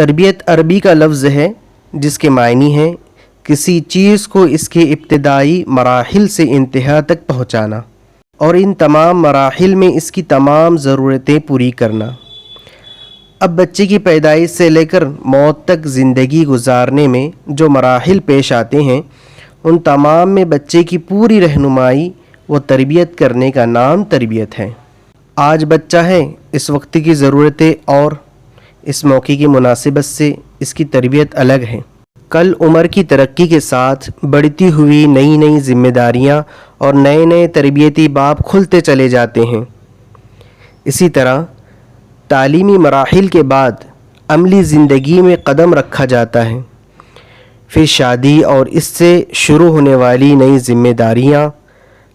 تربیت عربی کا لفظ ہے جس کے معنی ہے کسی چیز کو اس کے ابتدائی مراحل سے انتہا تک پہنچانا اور ان تمام مراحل میں اس کی تمام ضرورتیں پوری کرنا۔ اب بچے کی پیدائش سے لے کر موت تک زندگی گزارنے میں جو مراحل پیش آتے ہیں ان تمام میں بچے کی پوری رہنمائی و تربیت کرنے کا نام تربیت ہے۔ آج بچہ ہے، اس وقت کی ضرورتیں اور اس موقع کی مناسبت سے اس کی تربیت الگ ہے۔ کل عمر کی ترقی کے ساتھ بڑھتی ہوئی نئی نئی ذمہ داریاں اور نئے نئے تربیتی باب کھلتے چلے جاتے ہیں۔ اسی طرح تعلیمی مراحل کے بعد عملی زندگی میں قدم رکھا جاتا ہے، پھر شادی اور اس سے شروع ہونے والی نئی ذمہ داریاں۔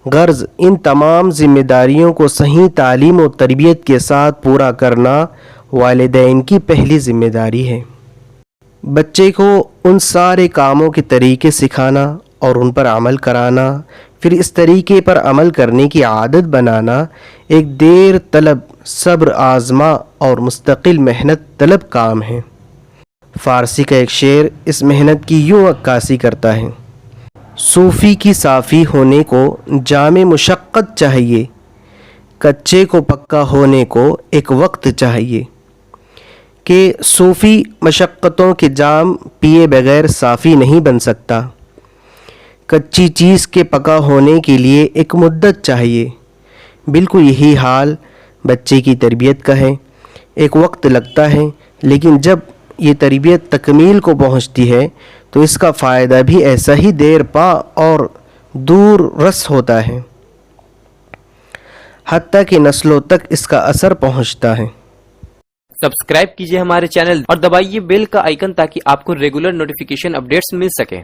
غرض ان تمام ذمہ داریوں کو صحیح تعلیم و تربیت کے ساتھ پورا کرنا والدین کی پہلی ذمہ داری ہے۔ بچے کو ان سارے کاموں کے طریقے سکھانا اور ان پر عمل کرانا، پھر اس طریقے پر عمل کرنے کی عادت بنانا ایک دیر طلب، صبر آزما اور مستقل محنت طلب کام ہے۔ فارسی کا ایک شعر اس محنت کی یوں عکاسی کرتا ہے: صوفی کی صافی ہونے کو جام مشقت چاہیے، کچے کو پکا ہونے کو ایک وقت چاہیے۔ کہ صوفی مشقتوں کے جام پیے بغیر صافی نہیں بن سکتا، کچی چیز کے پکا ہونے کے لیے ایک مدت چاہیے۔ بالکل یہی حال بچے کی تربیت کا ہے، ایک وقت لگتا ہے، لیکن جب یہ تربیت تکمیل کو پہنچتی ہے تو اس کا فائدہ بھی ایسا ہی دیر پا اور دور رس ہوتا ہے، حتیٰ کہ نسلوں تک اس کا اثر پہنچتا ہے۔ سبسکرائب کیجئے ہمارے چینل اور دبائیے بیل کا آئیکن تاکہ آپ کو ریگولر نوٹیفیکیشن اپڈیٹس مل سکیں۔